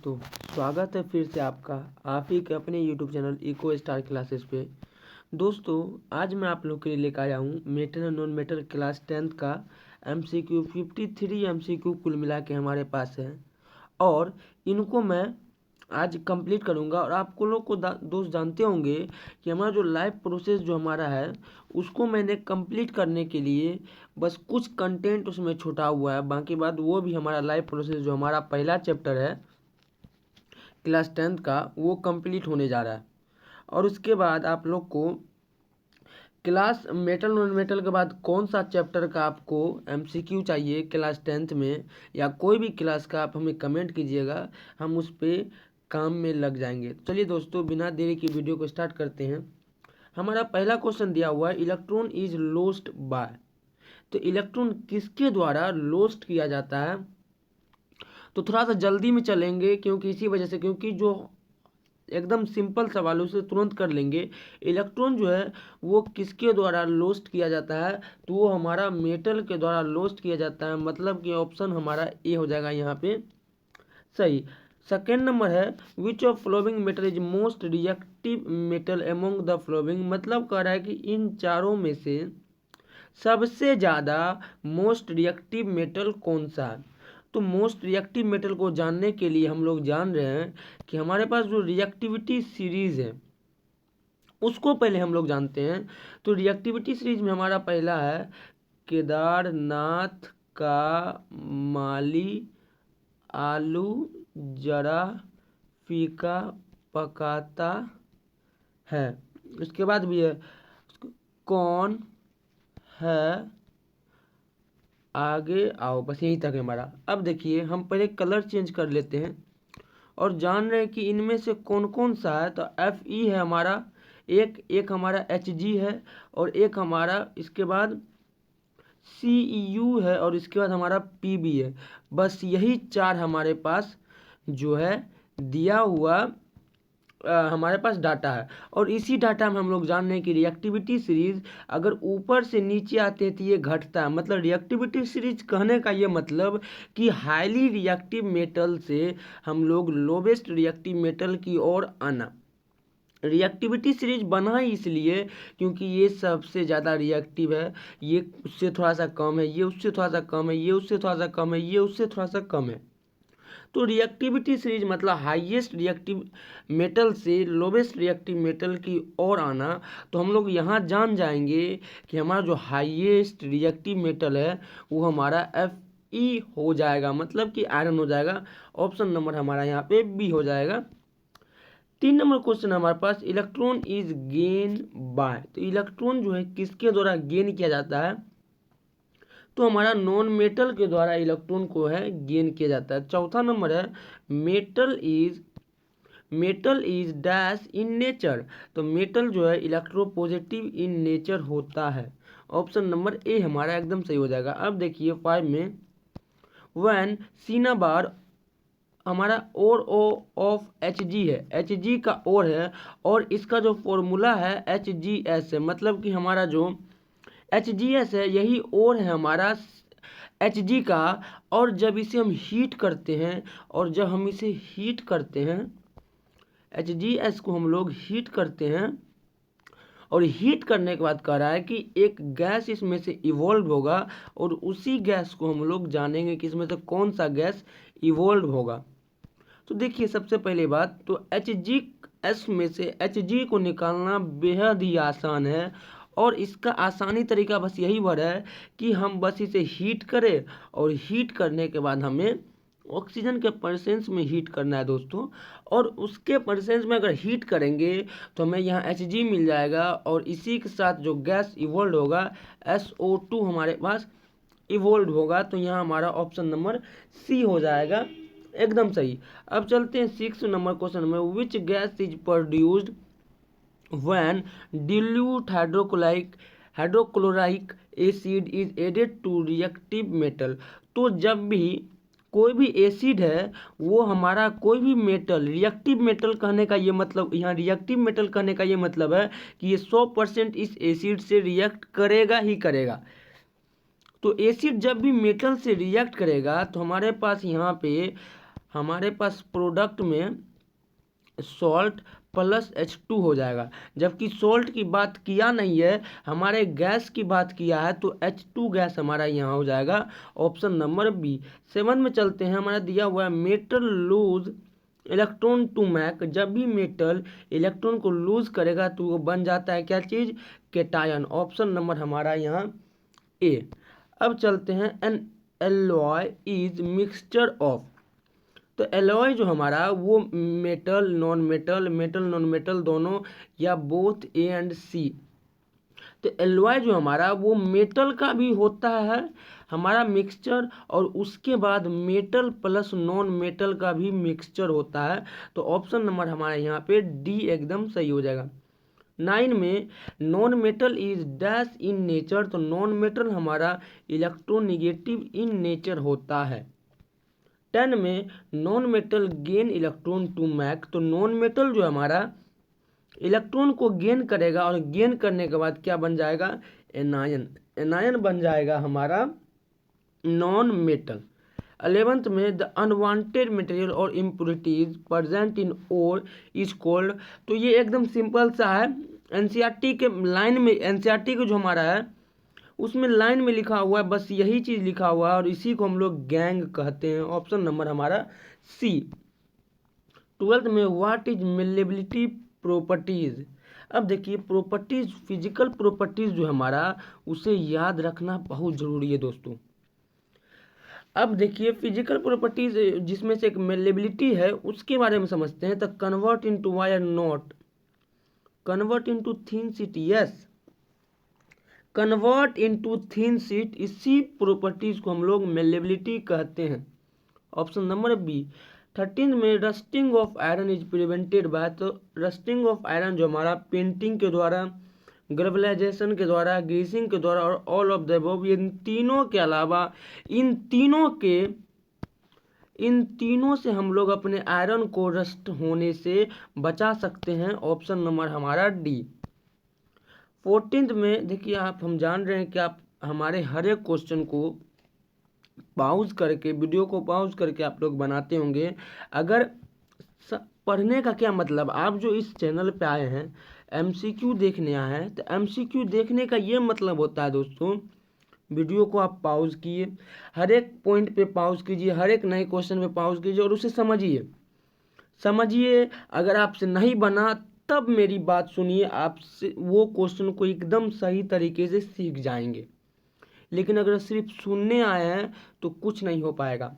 तो स्वागत है फिर से आपका आप ही के अपने YouTube channel Eco Star Classes पे। दोस्तों आज मैं आप लोग के लिए लेकर आया हूँ मेटल और नॉन मेटल क्लास 10th का MCQ 53 MCQ कुल मिला के हमारे पास है और इनको मैं आज कंप्लीट करूंगा। और आपको लोग को दोस्त जानते होंगे कि हमारा जो लाइव प्रोसेस जो हमारा है उसको मैंने कंप्लीट करने के लिए बस कुछ कंटेंट उसमें छूटा हुआ है, बाकी बात वो भी हमारा लाइव प्रोसेस जो हमारा पहला चैप्टर है क्लास 10th का वो कंप्लीट होने जा रहा है। और उसके बाद आप लोग को क्लास मेटल नॉन मेटल के बाद कौन सा चैप्टर का आपको MCQ चाहिए क्लास 10th में या कोई भी क्लास का आप हमें कमेंट कीजिएगा, हम उस पर काम में लग जाएंगे। चलिए दोस्तों बिना देरी की वीडियो को स्टार्ट करते हैं। हमारा पहला क्वेश्चन दिया हुआ है इलेक्ट्रॉन इज लॉस्ट बाय। तो इलेक्ट्रॉन किसके द्वारा लॉस्ट किया जाता है, तो थोड़ा सा जल्दी में चलेंगे क्योंकि इसी वजह से, क्योंकि जो एकदम सिंपल सवाल है उसे तुरंत कर लेंगे। इलेक्ट्रॉन जो है वो किसके द्वारा लॉस्ट किया जाता है, तो वो हमारा मेटल के द्वारा लॉस्ट किया जाता है, मतलब कि ऑप्शन हमारा ए हो जाएगा यहाँ पे सही। सेकेंड नंबर है which of following metal is most reactive metal among the following, मतलब कह रहा है कि इन चारों में से सबसे ज़्यादा मोस्ट रिएक्टिव मेटल कौन सा है। तो मोस्ट रिएक्टिव मेटल को जानने के लिए हम लोग जान रहे हैं कि हमारे पास जो रिएक्टिविटी सीरीज है उसको पहले हम लोग जानते हैं। तो रिएक्टिविटी सीरीज में हमारा पहला है केदारनाथ का माली आलू जरा फीका पकाता है। उसके बाद भी है कौन है आगे आओ, बस यहीं तक है हमारा। अब देखिए हम पहले कलर चेंज कर लेते हैं और जान रहे हैं कि इनमें से कौन कौन सा है। तो Fe है हमारा, एक हमारा Hg है और एक हमारा इसके बाद Cu है और इसके बाद हमारा Pb है। बस यही चार हमारे पास जो है दिया हुआ हमारे पास डाटा है। और इसी डाटा में हम लोग जान रहे हैं कि रिएक्टिविटी सीरीज अगर ऊपर से नीचे आते हैं तो ये घटता है। मतलब रिएक्टिविटी सीरीज कहने का ये मतलब कि हाईली रिएक्टिव मेटल से हम लोग लोवेस्ट रिएक्टिव मेटल की ओर आना। रिएक्टिविटी सीरीज बना ही इसलिए क्योंकि ये सबसे ज़्यादा रिएक्टिव है, ये उससे थोड़ा सा कम है, ये उससे थोड़ा सा कम है, ये उससे थोड़ा सा कम है, ये उससे थोड़ा सा कम है। तो रिएक्टिविटी सीरीज मतलब हाईएस्ट रिएक्टिव मेटल से लोवेस्ट रिएक्टिव मेटल की ओर आना। तो हम लोग यहाँ जान जाएंगे कि हमारा जो हाईएस्ट रिएक्टिव मेटल है वो हमारा Fe हो जाएगा, मतलब कि आयरन हो जाएगा। ऑप्शन नंबर हमारा यहाँ पे बी हो जाएगा। 3 नंबर क्वेश्चन हमारे पास इलेक्ट्रॉन इज गेन बाय। तो इलेक्ट्रॉन जो है किसके द्वारा गेन किया जाता है, तो हमारा नॉन मेटल के द्वारा इलेक्ट्रॉन को है गेन किया जाता है। चौथा नंबर है metal is dash in nature. तो मेटल जो है इलेक्ट्रोपॉजिटिव इन नेचर होता है। ऑप्शन नंबर ए हमारा एकदम सही हो जाएगा। अब देखिए 5 में व्हेन सिनाबार हमारा ओर ऑफ Hg है, Hg का ओर है और इसका जो फॉर्मूला है HgS है, मतलब कि हमारा जो HgS है यही ओर है हमारा Hg का। और जब इसे हम हीट करते हैं HgS को हम लोग हीट करते हैं और हीट करने के बाद कह रहा है कि एक गैस इसमें से इवॉल्व होगा और उसी गैस को हम लोग जानेंगे कि इसमें से कौन सा गैस इवॉल्व होगा। तो देखिए सबसे पहले बात तो HgS में से Hg को निकालना बेहद ही आसान है और इसका आसानी तरीका बस यही भर है कि हम बस इसे हीट करें और हीट करने के बाद हमें ऑक्सीजन के परसेंस में हीट करना है दोस्तों। और उसके परसेंस में अगर हीट करेंगे तो हमें यहाँ Hg मिल जाएगा और इसी के साथ जो गैस इवॉल्व होगा SO2 हमारे पास इवॉल्व होगा। तो यहाँ हमारा ऑप्शन नंबर सी हो जाएगा एकदम सही। अब चलते हैं 6 नंबर क्वेश्चन में which gas is produced when dilute hydrochloric acid is added to reactive metal. तो जब भी कोई भी एसिड है वो हमारा कोई भी मेटल रिएक्टिव मेटल कहने का ये मतलब, यहाँ रिएक्टिव मेटल कहने का ये मतलब है कि ये 100% इस एसिड से रिएक्ट करेगा ही करेगा। तो एसिड जब भी मेटल से रिएक्ट करेगा तो हमारे पास यहाँ पे हमारे पास प्रोडक्ट में सॉल्ट प्लस H2 हो जाएगा, जबकि सॉल्ट की बात किया नहीं है, हमारे गैस की बात किया है, तो H2 गैस हमारा यहाँ हो जाएगा ऑप्शन नंबर बी। 7 में चलते हैं, हमारा दिया हुआ है metal lose electron to make. जब भी मेटल इलेक्ट्रॉन को लूज करेगा तो वो बन जाता है क्या चीज़, केटायन। ऑप्शन नंबर हमारा यहाँ ए। अब चलते हैं N alloy is mixture of. तो एलॉय जो हमारा वो metal non metal, metal non metal दोनों, या बोथ ए एंड सी। तो एलॉय जो हमारा वो मेटल का भी होता है हमारा मिक्सचर, और उसके बाद मेटल प्लस नॉन मेटल का भी मिक्सचर होता है। तो ऑप्शन नंबर हमारा यहाँ पे डी एकदम सही हो जाएगा। 9 में non metal is dash in nature. तो नॉन मेटल हमारा इलेक्ट्रोनिगेटिव इन नेचर होता है। 10 में non metal gain electron to make. तो नॉन मेटल जो हमारा इलेक्ट्रॉन को गेन करेगा, और गेन करने के बाद क्या बन जाएगा, एनायन। एनायन बन जाएगा हमारा नॉन मेटल। 11th में द अनवांटेड मटेरियल और impurities present in ore is called. तो ये एकदम सिंपल सा है, एनसीईआरटी के लाइन में, एनसीईआरटी का जो हमारा है उसमें लाइन में लिखा हुआ है, बस यही चीज़ लिखा हुआ है, और इसी को हम लोग गैंग कहते हैं। ऑप्शन नंबर हमारा सी। 12th में व्हाट इज मेलेबिलिटी प्रॉपर्टीज। अब देखिए प्रॉपर्टीज, फिजिकल प्रॉपर्टीज जो हमारा, उसे याद रखना बहुत ज़रूरी है दोस्तों। अब देखिए फिजिकल प्रॉपर्टीज जिसमें से एक मेलेबिलिटी है, उसके बारे में समझते हैं। तो convert into wire not, convert into thin sheet, yes, convert into thin sheet, इसी प्रॉपर्टीज को हम लोग मेलेबिलिटी कहते हैं। Option number B. 13 में rusting of iron is prevented by. तो रस्टिंग ऑफ आयरन जो हमारा पेंटिंग के द्वारा, ग्रेवलाइजेशन के द्वारा, ग्रीसिंग के द्वारा, और ऑल ऑफ द अबव, इन तीनों के अलावा, इन तीनों से हम लोग अपने आयरन को रस्ट होने से बचा सकते हैं। ऑप्शन नंबर हमारा डी। 14th में देखिए, आप हम जान रहे हैं कि आप हमारे हर एक क्वेश्चन को पॉज करके, वीडियो को पॉज करके आप लोग बनाते होंगे। अगर पढ़ने का क्या मतलब, आप जो इस चैनल पे आए हैं एमसीक्यू देखने आए हैं, तो एमसीक्यू देखने का ये मतलब होता है दोस्तों, वीडियो को आप पॉज किए, हर एक पॉइंट पे पॉज कीजिए, हर एक नए क्वेश्चन पे पॉज कीजिए, और उसे समझिए। अगर आपसे नहीं बना तब मेरी बात सुनिए, आपसे वो क्वेश्चन को एकदम सही तरीके से सीख जाएंगे। लेकिन अगर सिर्फ सुनने आए हैं तो कुछ नहीं हो पाएगा।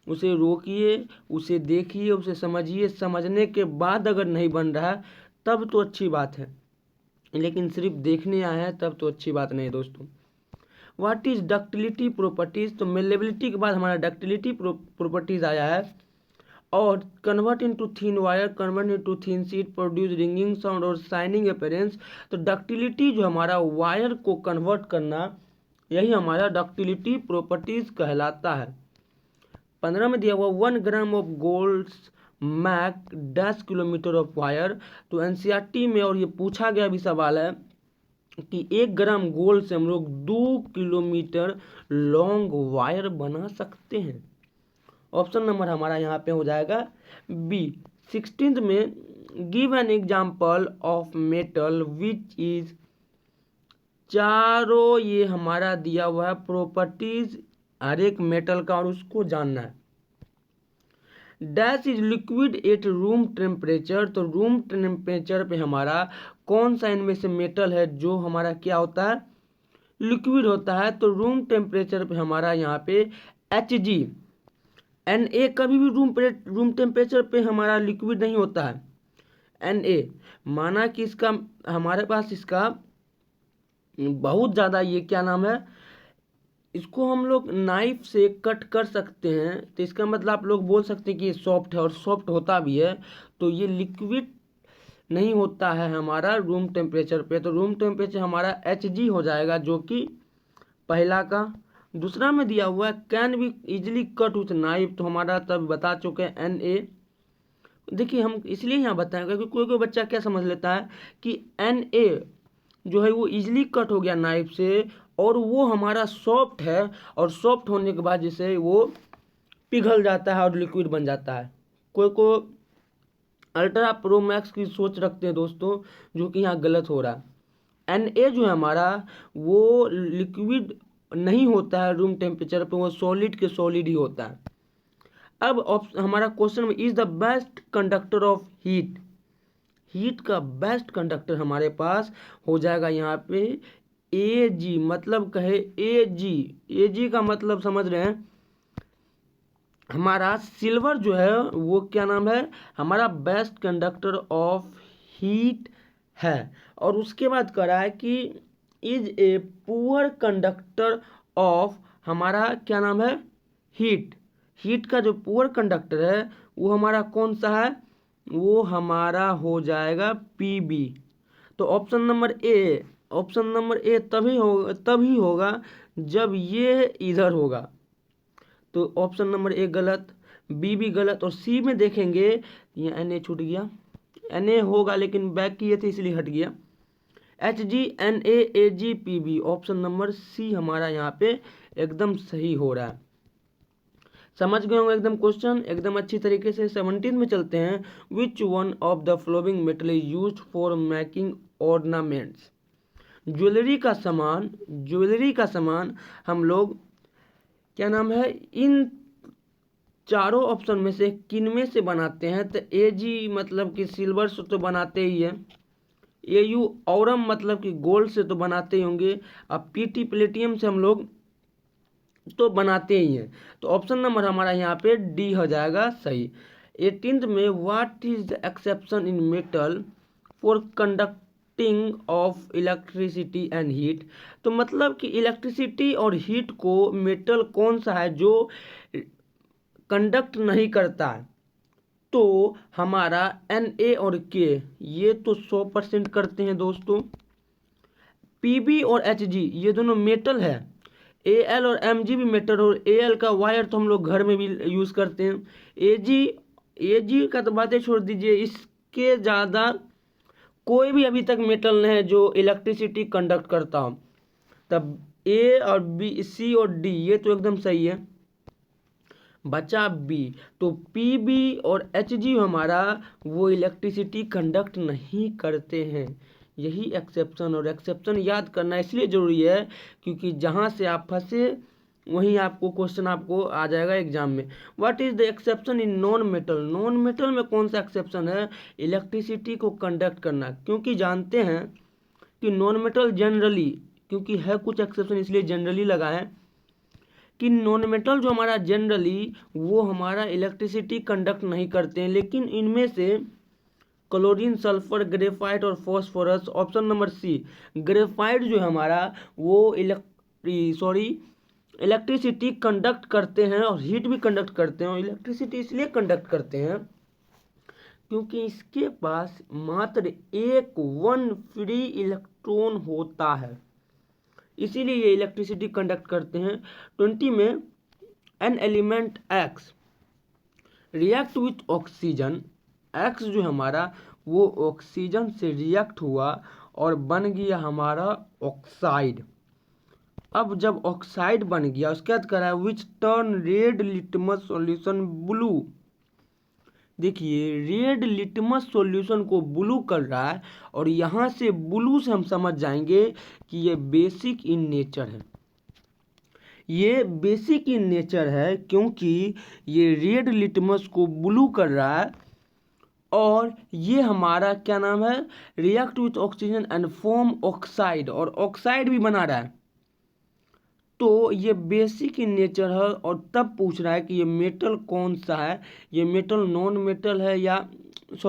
उसे रोकिए, उसे देखिए, उसे समझिए, समझने के बाद अगर नहीं बन रहा है तब तो अच्छी बात है, लेकिन सिर्फ देखने आए हैं तब तो अच्छी बात नहीं दोस्तों। What is ductility properties. तो मेलेबिलिटी के बाद हमारा डक्टिलिटी प्रॉपर्टीज आया है। और convert into thin wire, convert into thin sheet, produce ringing sound और शाइनिंग अपीयरेंस। तो डक्टिलिटी जो हमारा वायर को कन्वर्ट करना, यही हमारा डक्टिलिटी प्रॉपर्टीज कहलाता है। 15 में दिया हुआ 1 gram of gold make 10 kilometre of wire. तो एनसीईआरटी में, और ये पूछा गया भी सवाल है कि 1 ग्राम गोल्ड से हम लोग 2 किलोमीटर लॉन्ग वायर बना सकते हैं। ऑप्शन नंबर हमारा यहाँ पे हो जाएगा बी। 16th में give an example of metal which is. चारों ये हमारा दिया हुआ है प्रॉपर्टीज हर एक मेटल का, और उसको जानना है। Dash is liquid at room temperature. तो रूम टेम्परेचर पे हमारा कौन सा इनमें से मेटल है जो हमारा क्या होता है, लिक्विड होता है। तो रूम टेम्परेचर पे हमारा यहाँ पे Hg। Na कभी भी रूम टेम्परेचर पे हमारा लिक्विड नहीं होता है। Na माना कि इसका हमारे पास इसका बहुत ज़्यादा, ये क्या नाम है, इसको हम लोग नाइफ से कट कर सकते हैं, तो इसका मतलब आप लोग बोल सकते हैं कि ये सॉफ्ट है, और सॉफ्ट होता भी है। तो ये लिक्विड नहीं होता है हमारा रूम टेम्परेचर पे। तो रूम टेम्परेचर हमारा Hg हो जाएगा, जो कि पहला का। दूसरा में दिया हुआ है can be easily cut with knife. तो हमारा तब बता चुके हैं Na। देखिए हम इसलिए यहाँ बताएंगे क्योंकि कोई कोई बच्चा क्या समझ लेता है कि Na जो है वो इजीली कट हो गया नाइफ से, और वो हमारा सॉफ्ट है, और सॉफ्ट होने के बाद जैसे वो पिघल जाता है और लिक्विड बन जाता है। कोई को अल्ट्रा प्रो मैक्स की सोच रखते हैं दोस्तों, जो कि यहाँ गलत हो रहा है। Na जो है हमारा वो लिक्विड नहीं होता है रूम टेम्परेचर पे, वो सॉलिड के सॉलिड ही होता है। अब हमारा क्वेश्चन में is the best conductor of heat, heat का बेस्ट कंडक्टर हमारे पास हो जाएगा यहाँ पे Ag, मतलब कहे Ag का मतलब समझ रहे हैं, हमारा सिल्वर जो है वो क्या नाम है, हमारा बेस्ट कंडक्टर ऑफ हीट है। और उसके बाद करा है कि is a poor conductor of, हमारा क्या नाम है, हीट, हीट का जो पुअर कंडक्टर है वो हमारा कौन सा है, वो हमारा हो जाएगा Pb। तो ऑप्शन नंबर ए तभी होगा जब ये इधर होगा। तो ऑप्शन नंबर ए गलत, बी भी गलत, और सी में देखेंगे ये Na छूट गया, Na होगा लेकिन बैक किए थे इसलिए हट गया। HgNaAgPb, ऑप्शन नंबर सी हमारा यहाँ पे एकदम सही हो रहा है। समझ गए होंगे एकदम क्वेश्चन एकदम अच्छी तरीके से। 17 में चलते हैं। Which one of the flowing metal is used for making ornaments, jewellery का सामान हम लोग क्या नाम है, इन चारों ऑप्शन में से किन में से बनाते हैं। तो Ag मतलब कि सिल्वर से तो बनाते ही है, Au औरम मतलब कि गोल्ड से तो बनाते ही होंगे, अब Pt प्लेटियम से हम लोग तो बनाते ही हैं। तो ऑप्शन नंबर हमारा यहाँ पे डी हो जाएगा सही। 18th में what is the exception in metal for conducting of electricity and heat, तो मतलब कि इलेक्ट्रिसिटी और हीट को मेटल कौन सा है जो कंडक्ट नहीं करता है। तो हमारा Na और K ये तो 100% करते हैं दोस्तों। Pb और Hg ये दोनों मेटल है, Al और Mg भी मेटल, और Al का वायर तो हम लोग घर में भी यूज़ करते हैं। Ag का तो बातें छोड़ दीजिए, इसके ज़्यादा कोई भी अभी तक मेटल नहीं है जो इलेक्ट्रिसिटी कंडक्ट करता हो। तब A और B, C और D ये तो एकदम सही है, बचा बी। तो Pb और Hg हमारा वो इलेक्ट्रिसिटी कंडक्ट नहीं करते हैं, यही एक्सेप्शन। और एक्सेप्शन याद करना इसलिए ज़रूरी है क्योंकि जहाँ से आप फंसे वहीं आपको क्वेश्चन आपको आ जाएगा एग्जाम में। What is the exception in non metal, non metal में कौन सा एक्सेप्शन है इलेक्ट्रिसिटी को कंडक्ट करना, क्योंकि जानते हैं कि नॉन मेटल जनरली, क्योंकि है कुछ एक्सेप्शन इसलिए जनरली लगा है कि नॉन मेटल जो हमारा जनरली वो हमारा इलेक्ट्रिसिटी कंडक्ट नहीं करते हैं, लेकिन इनमें से क्लोरीन, सल्फर, ग्रेफाइट और phosphorus, option number C, graphite जो है हमारा वो इलेक्ट्रिसिटी कंडक्ट करते हैं और हीट भी कंडक्ट करते हैं। और इलेक्ट्रिसिटी इसलिए कंडक्ट करते हैं क्योंकि इसके पास मात्र एक वन फ्री इलेक्ट्रॉन होता है, इसीलिए ये इलेक्ट्रिसिटी कंडक्ट करते हैं। 20 में an element x react with oxygen, x जो हमारा वो ऑक्सीजन से रिएक्ट हुआ और बन गया हमारा ऑक्साइड। अब जब ऑक्साइड बन गया उसके बाद करा है विच turn red litmus solution blue, देखिए रेड लिटमस सॉल्यूशन को ब्लू कर रहा है, और यहाँ से ब्लू से हम समझ जाएंगे कि ये बेसिक इन नेचर है, ये बेसिक इन नेचर है क्योंकि ये रेड लिटमस को ब्लू कर रहा है और ये हमारा क्या नाम है react with oxygen and form oxide, और ऑक्साइड भी बना रहा है। तो ये बेसिक इन नेचर है और तब पूछ रहा है कि ये मेटल कौन सा है, ये मेटल नॉन मेटल है या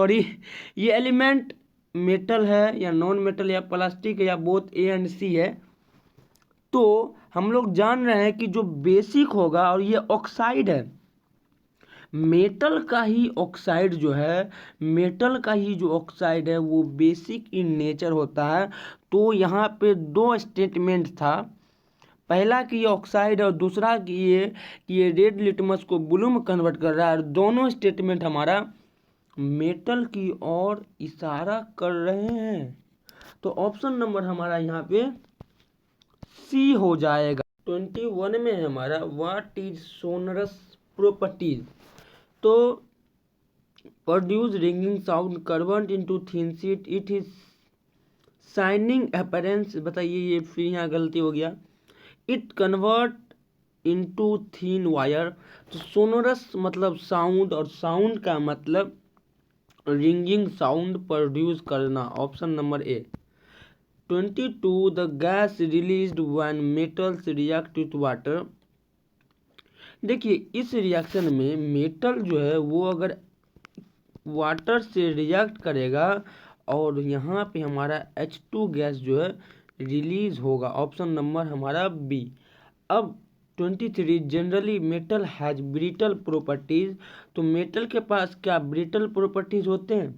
ये एलिमेंट मेटल है या नॉन मेटल या प्लास्टिक है या बोथ ए एंड सी है। तो हम लोग जान रहे हैं कि जो बेसिक होगा, और ये ऑक्साइड है, मेटल का ही ऑक्साइड जो है, मेटल का ही जो ऑक्साइड है वो बेसिक इन नेचर होता है। तो यहाँ पे दो स्टेटमेंट था, पहला कि ये ऑक्साइड है और दूसरा कि ये रेड लिटमस को ब्लू में कन्वर्ट कर रहा है, और दोनों स्टेटमेंट हमारा मेटल की ओर इशारा कर रहे हैं। तो ऑप्शन नंबर हमारा यहाँ पे सी हो जाएगा। 21 में हमारा व्हाट इज सोनरस properties. तो produce ringing sound convert into thin sheet, it is shining appearance, बताइए ये फिर यहाँ गलती हो गया, it convert into thin wire। तो sonorous मतलब साउंड और साउंड का मतलब रिंगिंग साउंड प्रोड्यूस करना, option number A. 22 the gas released when metals react with water. देखिए इस रिएक्शन में मेटल जो है वो अगर वाटर से रिएक्ट करेगा और यहाँ पे हमारा H2 गैस जो है रिलीज होगा, ऑप्शन नंबर हमारा बी। अब 23 generally metal has brittle properties. तो मेटल के पास क्या ब्रिटल प्रॉपर्टीज होते हैं?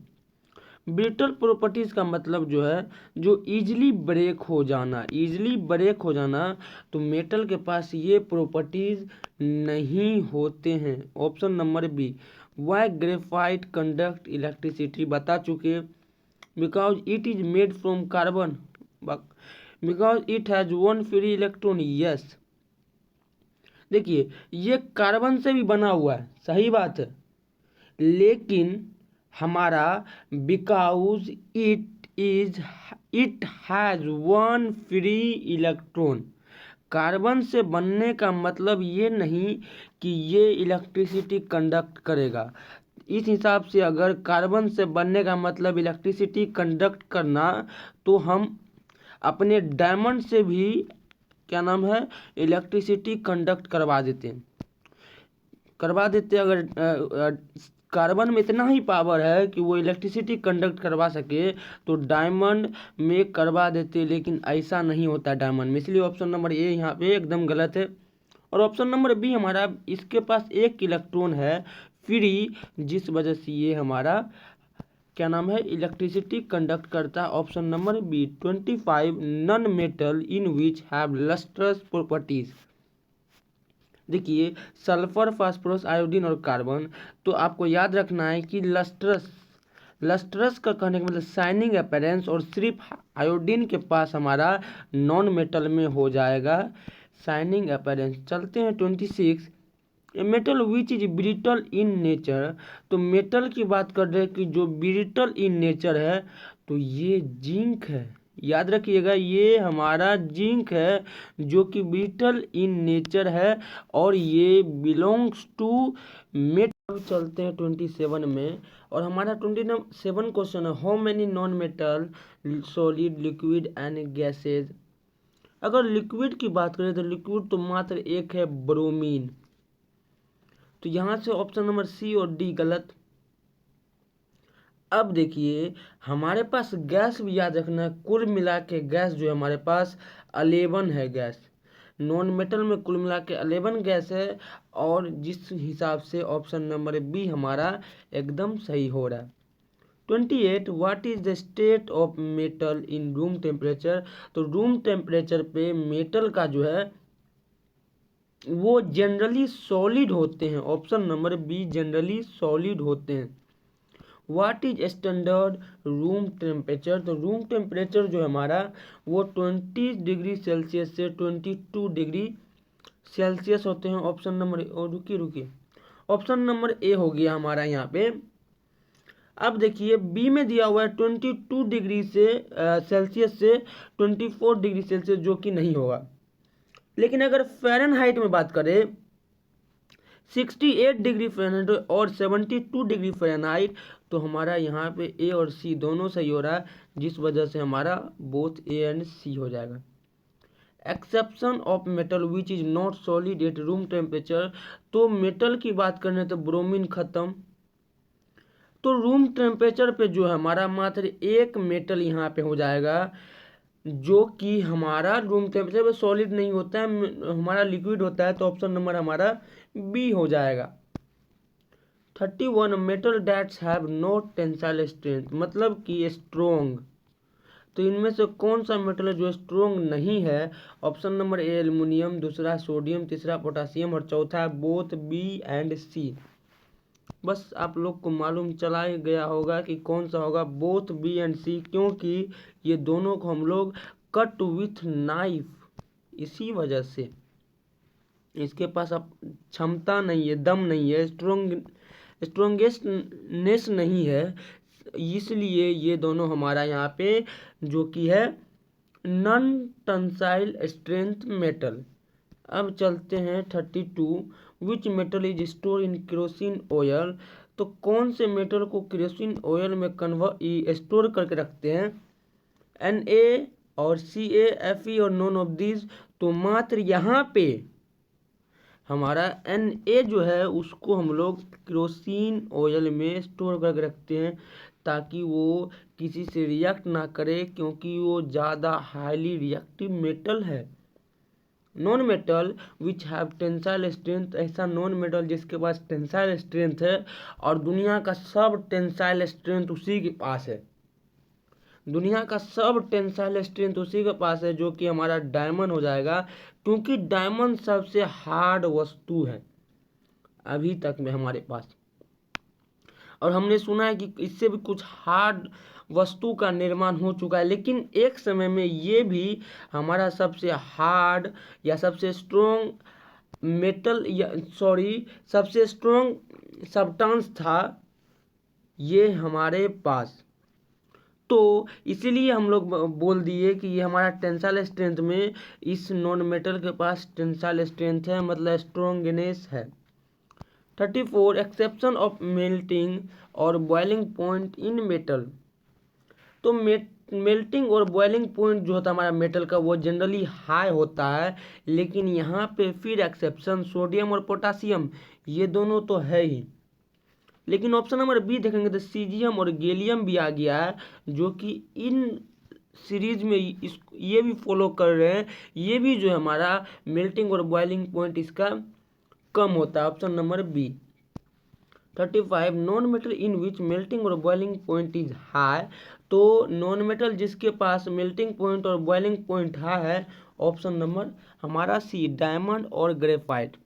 ब्रिटल प्रॉपर्टीज का मतलब जो है जो इजीली ब्रेक हो जाना, इजीली ब्रेक हो जाना, तो मेटल के पास ये प्रॉपर्टीज नहीं होते हैं, option number B. Why graphite conduct electricity बता चुके, because it is made from carbon, because it has one free electron, yes. देखिए ये कार्बन से भी बना हुआ है, सही बात है, लेकिन हमारा because it has one free electron. Carbon से बनने का मतलब ये नहीं कि ये इलेक्ट्रिसिटी कंडक्ट करेगा। इस हिसाब से अगर कार्बन से बनने का मतलब इलेक्ट्रिसिटी कंडक्ट करना, तो हम अपने डायमंड से भी क्या नाम है इलेक्ट्रिसिटी कंडक्ट करवा देते अगर कार्बन में इतना ही पावर है कि वो इलेक्ट्रिसिटी कंडक्ट करवा सके तो डायमंड में करवा देते, लेकिन ऐसा नहीं होता डायमंड में, इसलिए ऑप्शन नंबर ए यहाँ पे एकदम गलत है। और ऑप्शन नंबर बी हमारा, इसके पास एक इलेक्ट्रॉन है फ्री, जिस वजह से ये हमारा क्या नाम है इलेक्ट्रिसिटी कंडक्ट करता है, option number B. 25 non metal in which have lustrous properties. देखिए सल्फर, फास्फोरस, आयोडीन और कार्बन, तो आपको याद रखना है कि लस्ट्रस का कहने का मतलब शाइनिंग अपीयरेंस, और सिर्फ आयोडीन के पास हमारा नॉन मेटल में हो जाएगा शाइनिंग अपीयरेंस। चलते हैं 26 metal which is brittle in nature. तो मेटल की बात कर रहे हैं कि जो ब्रिटल इन नेचर है, तो ये जिंक है, याद रखिएगा ये हमारा जिंक है जो कि ब्रिटल इन नेचर है और ये बिलोंग्स टू मेटल। चलते हैं 27 में, और हमारा 27 क्वेश्चन है how many non metal solid liquid and gases. अगर लिक्विड की बात करें तो लिक्विड तो मात्र एक है, ब्रोमीन। तो यहाँ से ऑप्शन नंबर सी और डी गलत। अब देखिए हमारे पास गैस भी याद रखना है, कुल मिला के गैस जो है हमारे पास 11 है गैस, नॉन मेटल में कुल मिला के 11 गैस है, और जिस हिसाब से ऑप्शन नंबर बी हमारा एकदम सही हो रहा है। 28 what is the state of metal in room temperature. तो रूम टेम्परेचर पे मेटल का जो है वो जनरली सॉलिड होते हैं, option number be generally solid होते हैं। What is standard room temperature. तो रूम टेम्परेचर जो है हमारा वो 20 डिग्री सेल्सियस से 22 डिग्री सेल्सियस होते हैं, ऑप्शन नंबर रुकिए ऑप्शन नंबर ए हो गया हमारा यहाँ पे। अब देखिए बी में दिया हुआ है 22 डिग्री से सेल्सियस से 24 डिग्री सेल्सियस, जो कि नहीं होगा। लेकिन अगर फ़ारेनहाइट में बात करें 68 डिग्री फ़ारेनहाइट और 72 डिग्री फ़ारेनहाइट, तो हमारा यहाँ पे ए और सी दोनों सही हो रहा है, जिस वजह से हमारा बोथ ए एंड सी हो जाएगा। Exception of metal which is not solid at room temperature. तो मेटल की बात करने तो ब्रोमीन खत्म, तो रूम टेम्परेचर पे जो है हमारा मात्र एक मेटल यहाँ पे हो जाएगा, जो कि हमारा रूम टेम्परेचर पे सॉलिड नहीं होता है, हमारा लिक्विड होता है, तो ऑप्शन नंबर हमारा बी हो जाएगा। 31 metal that's have no tensile strength, मतलब कि स्ट्रोंग। तो इनमें से कौन सा मेटल है जो स्ट्रोंग नहीं है, ऑप्शन नंबर ए एल्युमिनियम, दूसरा सोडियम, तीसरा पोटासियम और चौथा बोथ बी एंड सी। बस आप लोग को मालूम चला ही गया होगा कि कौन सा होगा, बोथ बी एंड सी, क्योंकि ये दोनों को हम लोग कट विथ नाइफ, इसी वजह से। इसके पास अब क्षमता नहीं है, दम नहीं है, स्ट्रोंगेस्टनेस नहीं है, इसलिए ये दोनों हमारा यहाँ पे जो कि है नॉन टेंसाइल स्ट्रेंथ मेटल। अब चलते हैं 32, which metal is store in kerosene oil. तो कौन से मेटल को केरोसिन ऑयल में स्टोर करके रखते हैं? Na और Ca, Fe और नॉन ऑफ दिस। तो मात्र यहाँ पे हमारा Na जो है उसको हम लोग केरोसिन ऑयल में स्टोर करके रखते हैं ताकि वो किसी से रिएक्ट ना करे, क्योंकि वो ज़्यादा हाईली रिएक्टिव मेटल है। Non metal which have tensile strength, ऐसा नॉन मेटल जिसके पास टेंसाइल स्ट्रेंथ है, और दुनिया का सब टेंसाइल स्ट्रेंथ उसी के पास है। दुनिया का सब टेंसाइल स्ट्रेंथ उसी के पास है, जो कि हमारा डायमंड हो जाएगा, क्योंकि डायमंड सबसे हार्ड वस्तु है अभी तक में हमारे पास। और हमने सुना है कि इससे भी कुछ हार्ड वस्तु का निर्माण हो चुका है, लेकिन एक समय में ये भी हमारा सबसे हार्ड या सबसे स्ट्रॉन्ग मेटल या सबसे स्ट्रॉन्ग सब्सटेंस था ये हमारे पास। तो इसीलिए हम लोग बोल दिए कि ये हमारा टेंसाइल स्ट्रेंथ में इस नॉन मेटल के पास टेंसाइल स्ट्रेंथ है, मतलब स्ट्रॉन्गनेस है। 34, एक्सेप्शन ऑफ मेल्टिंग और बॉइलिंग पॉइंट इन मेटल। तो मेल्टिंग और बॉइलिंग पॉइंट जो होता है हमारा मेटल का वो जनरली हाई होता है, लेकिन यहाँ पे फिर एक्सेप्शन सोडियम और पोटासियम, ये दोनों तो है ही। लेकिन ऑप्शन नंबर बी देखेंगे तो सीजियम और गैलियम भी आ गया है, जो कि इन सीरीज में ये भी फॉलो कर रहे हैं। ये भी जो है हमारा मेल्टिंग और बॉइलिंग पॉइंट इसका कम होता है, option number B. 35, non metal in which melting और बॉइलिंग पॉइंट इज हाई। तो नॉन मेटल जिसके पास मेल्टिंग पॉइंट और बॉइलिंग पॉइंट हाई है, ऑप्शन नंबर हमारा सी, डायमंड और ग्रेफाइट।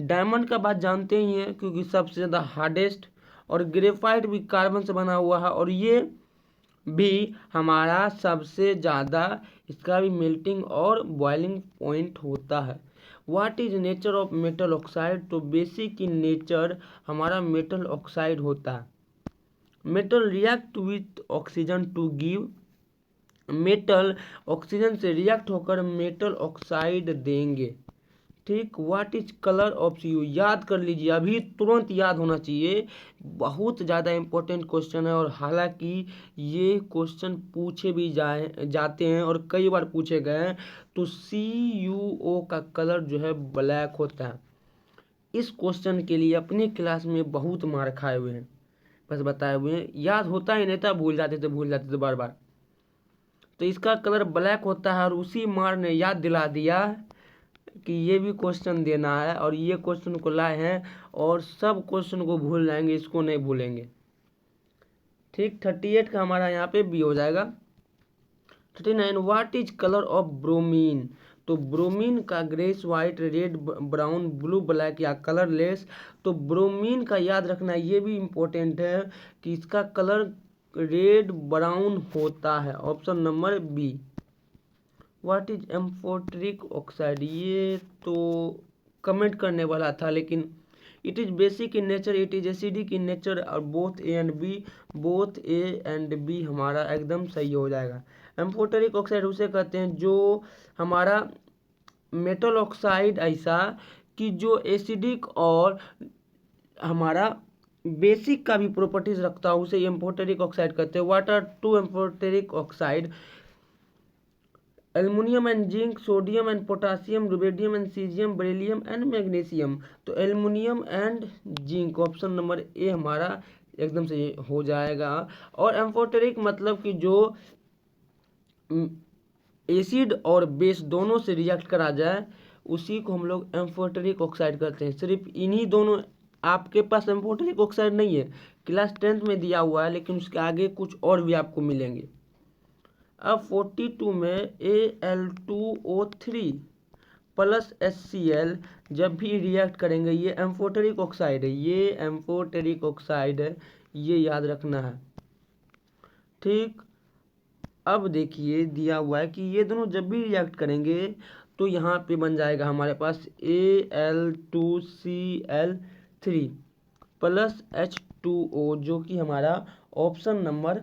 डायमंड का बात जानते ही हैं क्योंकि सबसे ज़्यादा हार्डेस्ट, और ग्रेफाइट भी कार्बन से बना हुआ है, और ये भी हमारा सबसे ज़्यादा इसका भी मेल्टिंग और बॉइलिंग पॉइंट होता है। What is nature of metal oxide. तो बेसिक इन नेचर हमारा मेटल ऑक्साइड होता है। Metal react with oxygen to give, metal oxygen से रिएक्ट होकर मेटल ऑक्साइड देंगे। ठीक। What is colour of C, याद कर लीजिए, अभी तुरंत याद होना चाहिए, बहुत ज़्यादा इंपॉर्टेंट क्वेश्चन है। और हालांकि ये क्वेश्चन पूछे भी जाते हैं और कई बार पूछे गए हैं। तो CuO का कलर जो है ब्लैक होता है। इस क्वेश्चन के लिए अपनी क्लास में बहुत मार खाए हुए हैं, बस बताए हुए हैं, याद होता ही नहीं था, भूल जाते थे बार बार। तो इसका कलर ब्लैक होता है, और उसी मार ने याद दिला दिया कि ये भी क्वेश्चन देना है, और ये क्वेश्चन को लाए हैं, और सब क्वेश्चन को भूल जाएंगे, इसको नहीं भूलेंगे। ठीक। 38 का हमारा यहाँ पे बी हो जाएगा। 39, what is colour of bromine. तो ब्रोमीन का grace, white, red, brown, blue, black या कलरलेस। तो ब्रोमीन का याद रखना, ये भी इम्पोर्टेंट है कि इसका कलर रेड ब्राउन होता है, option number B. What is amphoteric oxide, ये तो कमेंट करने वाला था, लेकिन it is basic in nature, it is acidic in nature, और बोथ ए एंड बी हमारा एकदम सही हो जाएगा। एम्फोटेरिक ऑक्साइड उसे कहते हैं जो हमारा मेटल ऑक्साइड ऐसा कि जो एसिडिक और हमारा बेसिक का भी प्रॉपर्टीज रखता है, उसे एम्फोटेरिक ऑक्साइड कहते हैं। What are two amphoteric oxide, aluminium and zinc, sodium and potassium, rubidium and caesium, beryllium and magnesium. तो aluminium and zinc, option number A हमारा एकदम से हो जाएगा। और एम्फोटेरिक मतलब कि जो एसिड और बेस दोनों से रिएक्ट करा जाए, उसी को हम लोग एम्फोटेरिक ऑक्साइड कहते हैं। सिर्फ इन्हीं दोनों, आपके पास एम्फोटेरिक ऑक्साइड नहीं है, क्लास 10th में दिया हुआ है, लेकिन उसके आगे कुछ और भी आपको मिलेंगे। अब 42 में Al2O3 प्लस HCl जब भी रिएक्ट करेंगे, ये एम्फोटेरिक ऑक्साइड है, ये एम्फोटेरिक ऑक्साइड है, ये याद रखना है। ठीक। अब देखिए दिया हुआ है कि ये दोनों जब भी रिएक्ट करेंगे तो यहाँ पे बन जाएगा हमारे पास Al2Cl3 प्लस H2O, जो कि हमारा ऑप्शन नंबर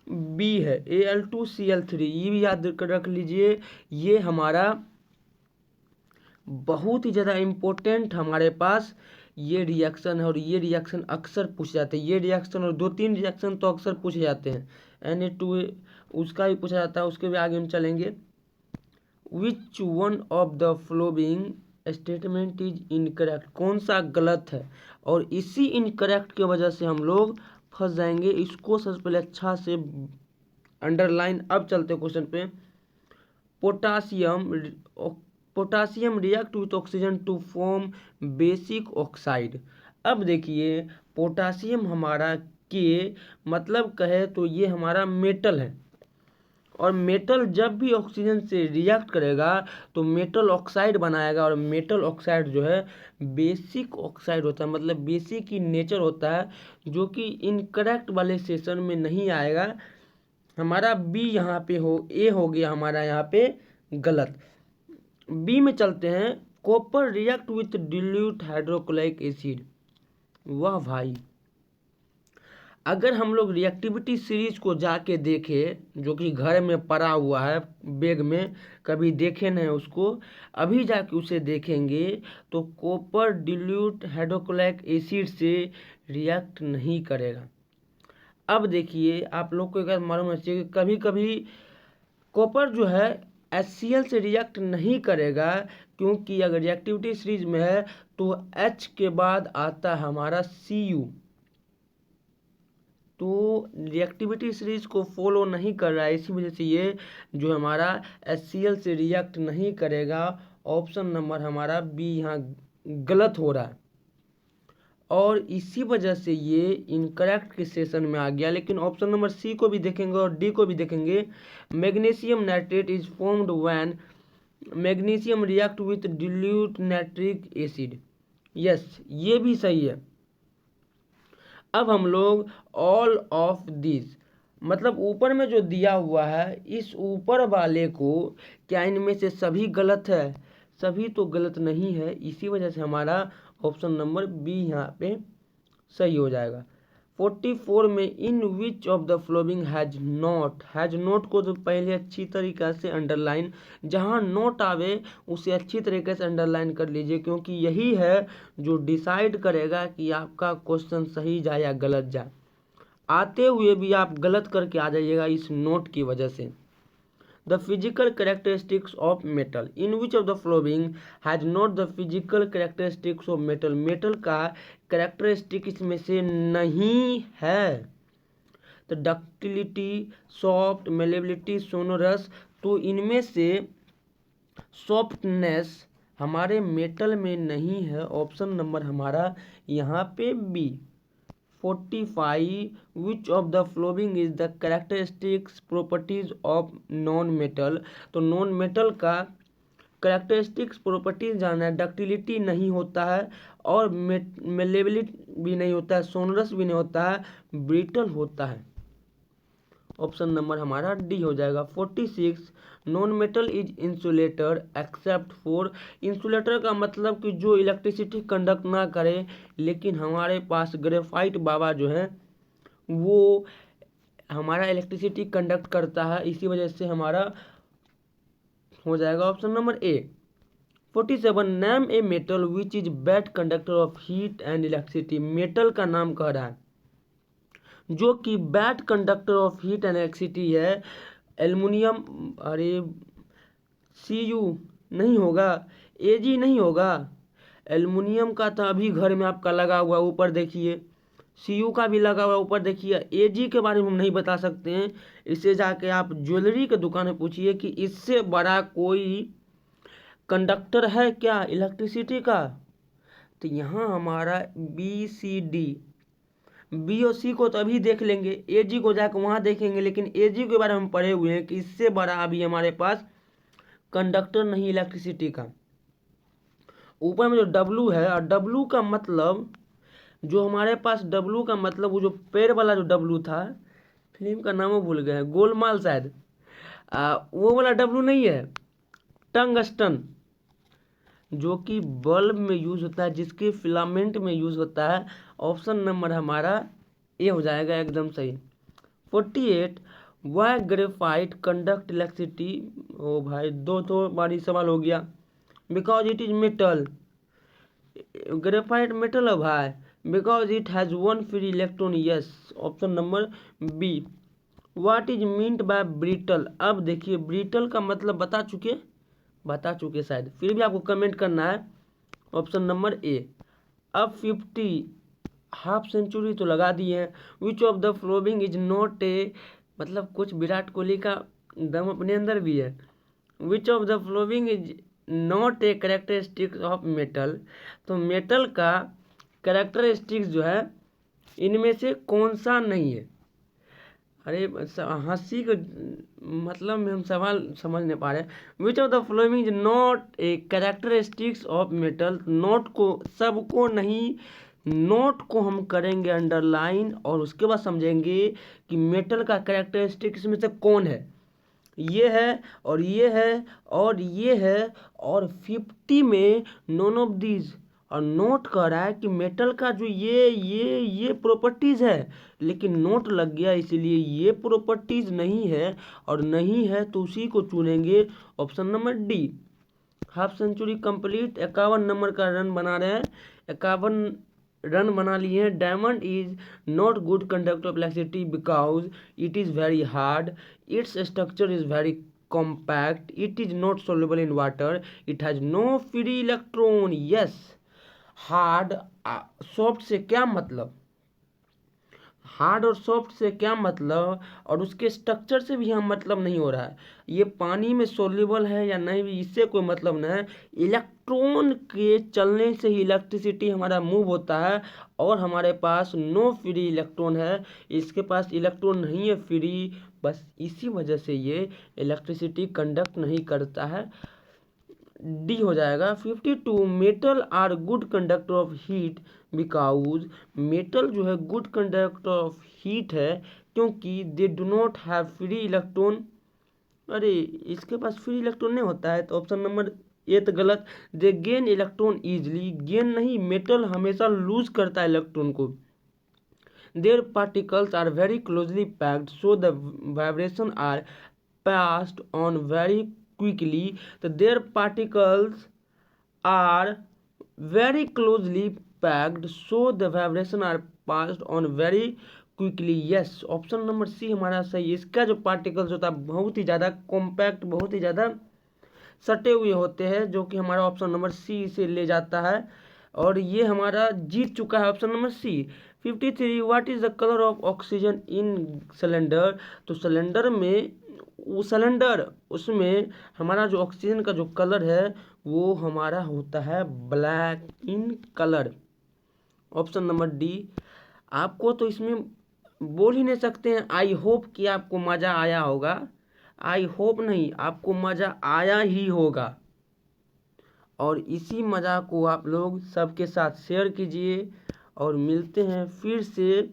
बी है, Al2Cl3। ये भी याद कर रख लीजिए, ये हमारा बहुत ही ज़्यादा इम्पोर्टेंट हमारे पास ये रिएक्शन है, और ये रिएक्शन अक्सर पूछे जाते हैं। ये रिएक्शन और 2-3 रिएक्शन तो अक्सर पूछे जाते हैं। Na2 उसका भी पूछा जाता है, उसके भी आगे हम चलेंगे। Which one of the following statement is incorrect, कौन सा गलत है, और इसी इनकरेक्ट की वजह से हम लोग फंस जाएंगे। इसको सबसे पहले अच्छा से अंडरलाइन। अब चलते क्वेश्चन पे। Potassium react with oxygen to form basic oxide. अब देखिए, पोटासियम हमारा के मतलब कहे तो ये हमारा मेटल है, और मेटल जब भी ऑक्सीजन से रिएक्ट करेगा तो मेटल ऑक्साइड बनाएगा, और मेटल ऑक्साइड जो है बेसिक ऑक्साइड होता है, मतलब बेसिक की नेचर होता है, जो कि इनकरेक्ट वाले सेशन में नहीं आएगा। हमारा बी यहाँ पे ए हो गया हमारा यहाँ पे गलत। बी में चलते हैं। Copper react with dilute hydrochloric acid. वाह भाई, अगर हम लोग रिएक्टिविटी सीरीज को जाके देखें, जो कि घर में पड़ा हुआ है बैग में, कभी देखे नहीं उसको, अभी जाके उसे देखेंगे तो कॉपर डिल्यूट हाइड्रोक्लोरिक एसिड से रिएक्ट नहीं करेगा। अब देखिए, आप लोग को एक बात मालूम है कि कभी कभी कॉपर जो है HCl से रिएक्ट नहीं करेगा, क्योंकि अगर रिएक्टिविटी सीरीज में है तो H के बाद आता है हमारा Cu, तो रिएक्टिविटी सीरीज को फॉलो नहीं कर रहा है, इसी वजह से ये जो हमारा HCl से रिएक्ट नहीं करेगा। ऑप्शन नंबर हमारा बी यहाँ गलत हो रहा है, और इसी वजह से ये इनकरेक्ट के सेशन में आ गया। लेकिन ऑप्शन नंबर सी को भी देखेंगे और डी को भी देखेंगे। Magnesium nitrate is formed when magnesium react with dilute nitric acid. Yes, ये भी सही है। अब हम लोग ऑल ऑफ दिस, मतलब ऊपर में जो दिया हुआ है, इस ऊपर वाले को क्या इनमें से सभी गलत है? सभी तो गलत नहीं है, इसी वजह से हमारा ऑप्शन नंबर बी यहाँ पे सही हो जाएगा। 44 में in which of the following has not को तो पहले अच्छी तरीके से अंडरलाइन, जहाँ नोट आवे उसे अच्छी तरीके से अंडरलाइन कर लीजिए, क्योंकि यही है जो डिसाइड करेगा कि आपका क्वेश्चन सही जाए या गलत जाए। आते हुए भी आप गलत करके आ जाइएगा इस नोट की वजह से। The physical characteristics of metal. In which of the following has not the physical characteristics of metal? Metal का कैरेक्टरिस्टिक इसमें से नहीं है। तो डक्टिलिटी, सॉफ्ट, मेलेबिलिटी, सोनोरस, तो इनमें से सॉफ्टनेस हमारे मेटल में नहीं है। ऑप्शन नंबर हमारा यहाँ पे B. 45 which of the following is the characteristics properties of non metal. तो नॉन मेटल का कैरेक्टरिस्टिक्स प्रॉपर्टीज जानना है। डक्टिलिटी नहीं होता है, और मेलेबिलिटी भी नहीं होता है, सोनरस भी नहीं होता है, ब्रिटल होता है। ऑप्शन नंबर हमारा डी हो जाएगा। 46 non metal is insulator except for. Insulator का मतलब कि जो इलेक्ट्रिसिटी कंडक्ट ना करे, लेकिन हमारे पास ग्रेफाइट बाबा जो है वो हमारा इलेक्ट्रिसिटी कंडक्ट करता है, इसी वजह से हमारा हो जाएगा option number A. 47 name a metal which is bad conductor of heat and electricity. Metal का नाम कह रहा है जो कि bad conductor of heat and electricity है। एल्युमिनियम, अरे Cu नहीं होगा, Ag नहीं होगा। एल्युमिनियम का तो अभी घर में आपका लगा हुआ ऊपर देखिए, Cu का भी लगा हुआ ऊपर देखिए। Ag के बारे में हम नहीं बता सकते हैं, इससे जाके आप ज्वेलरी के दुकान में पूछिए कि इससे बड़ा कोई कंडक्टर है क्या इलेक्ट्रिसिटी का। तो यहाँ हमारा BCD, बी और सी को तो अभी देख लेंगे, Ag को जाकर वहाँ देखेंगे, लेकिन Ag के बारे में हम पढ़े हुए हैं कि इससे बड़ा अभी हमारे पास कंडक्टर नहीं इलेक्ट्रिसिटी का। ऊपर में जो W है, और W का मतलब जो हमारे पास W का मतलब वो जो पैर वाला जो W था, फिल्म का नाम वो भूल गए, गोलमाल शायद, वो वाला W नहीं है। टंगस्टन, जो कि बल्ब में यूज होता है, जिसके फिलामेंट में यूज होता है। ऑप्शन नंबर हमारा ए हो जाएगा एकदम सही। 48 वाई ग्रेफाइट कंडक्ट इलेक्ट्रिसिटी। ओ भाई दो बारी सवाल हो गया। Because it is metal, graphite metal है भाई, because it has one free electron. Yes, option number B. What is meant by brittle. अब देखिए ब्रिटल का मतलब बता चुके शायद, फिर भी आपको कमेंट करना है। ऑप्शन नंबर ए। अब 50 हाफ सेंचुरी तो लगा दिए हैं। विच of the following is not a, मतलब कुछ विराट कोहली का दम अपने अंदर भी है। Which of the following is not a characteristics of metal. तो मेटल का कैरेक्टरिस्टिक्स जो है इनमें से कौन सा नहीं है। अरे हंसी को मतलब में हम सवाल समझ नहीं पा रहे। विच of the following is not a characteristics of metal. Note को, सबको नहीं, नोट को हम करेंगे अंडरलाइन और उसके बाद समझेंगे कि मेटल का कैरेक्टरिस्टिक्स में से कौन है। ये है और ये है और ये है, और 50 में नॉन ऑफ दीज। और नोट कह रहा है कि मेटल का जो ये प्रॉपर्टीज है, लेकिन नोट लग गया इसलिए ये प्रॉपर्टीज नहीं है, और नहीं है तो उसी को चुनेंगे। Option number D. Half century complete, 51 number का रन बना रहे हैं, 51 रन बना लिए हैं। Diamond is not good conductor of electricity because it is very hard, its structure is very compact, it is not soluble in water, it has no free electron. Yes, hard soft से क्या मतलब, hard और soft से क्या मतलब, और उसके structure से भी हम मतलब नहीं हो रहा है। ये पानी में सोल्यूबल है या नहीं भी, इससे कोई मतलब नहीं है। इलेक्ट्रॉन के चलने से ही इलेक्ट्रिसिटी हमारा मूव होता है, और हमारे पास नो फ्री इलेक्ट्रॉन है, इसके पास इलेक्ट्रॉन नहीं है फ्री, बस इसी वजह से ये इलेक्ट्रिसिटी कंडक्ट नहीं करता है। डी हो जाएगा। 52 metal are good conductor of heat because, metal जो है गुड कंडक्टर ऑफ हीट है क्योंकि they do not have free electron. अरे इसके पास फ्री इलेक्ट्रॉन नहीं होता है, तो ऑप्शन नंबर ए तो गलत। They gain electron easily, gain नहीं, मेटल हमेशा लूज करता है इलेक्ट्रॉन को। Their particles are very closely packed so the vibration are passed on very quickly। तो their particles are very closely packed so the vibration are passed on very quickly। yes, option number C हमारा सही। इसका जो particles होता है बहुत ही ज़्यादा compact, बहुत ही ज़्यादा सटे हुए होते हैं, जो कि हमारा ऑप्शन नंबर सी से ले जाता है, और ये हमारा जीत चुका है option number C. 53 what is the colour of oxygen in cylinder. तो सिलेंडर में, वो सिलेंडर उसमें हमारा जो ऑक्सीजन का जो कलर है वो हमारा होता है black in colour. Option number D. आपको तो इसमें बोल ही नहीं सकते हैं। आई होप कि आपको मज़ा आया होगा, आई होप नहीं, आपको मज़ा आया ही होगा, और इसी मज़ा को आप लोग सबके साथ शेयर कीजिए। और मिलते हैं फिर से,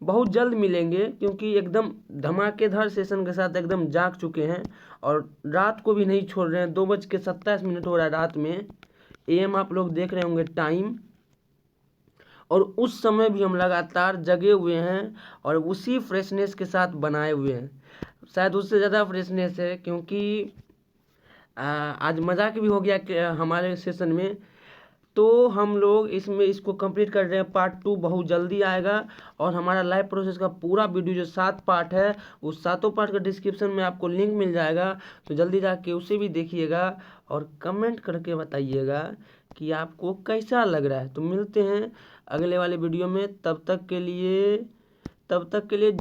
बहुत जल्द मिलेंगे, क्योंकि एकदम धमाकेदार सेशन के साथ एकदम जाग चुके हैं, और रात को भी नहीं छोड़ रहे हैं। 2:27 हो रहा है रात में, AM आप लोग देख रहे होंगे टाइम, और उस समय भी हम लगातार जगे हुए हैं और उसी फ्रेशनेस के साथ बनाए हुए हैं। शायद उससे ज़्यादा फ्रेशनेस है, क्योंकि आज मजाक भी हो गया कि हमारे सेशन में। तो हम लोग इसको कंप्लीट कर रहे हैं। पार्ट 2 बहुत जल्दी आएगा, और हमारा लाइव प्रोसेस का पूरा वीडियो जो 7 पार्ट है, उस 7 पार्ट का डिस्क्रिप्शन में आपको लिंक मिल जाएगा, तो जल्दी जाके उसे भी देखिएगा और कमेंट करके बताइएगा कि आपको कैसा लग रहा है। तो मिलते हैं अगले वाले वीडियो में, तब तक के लिए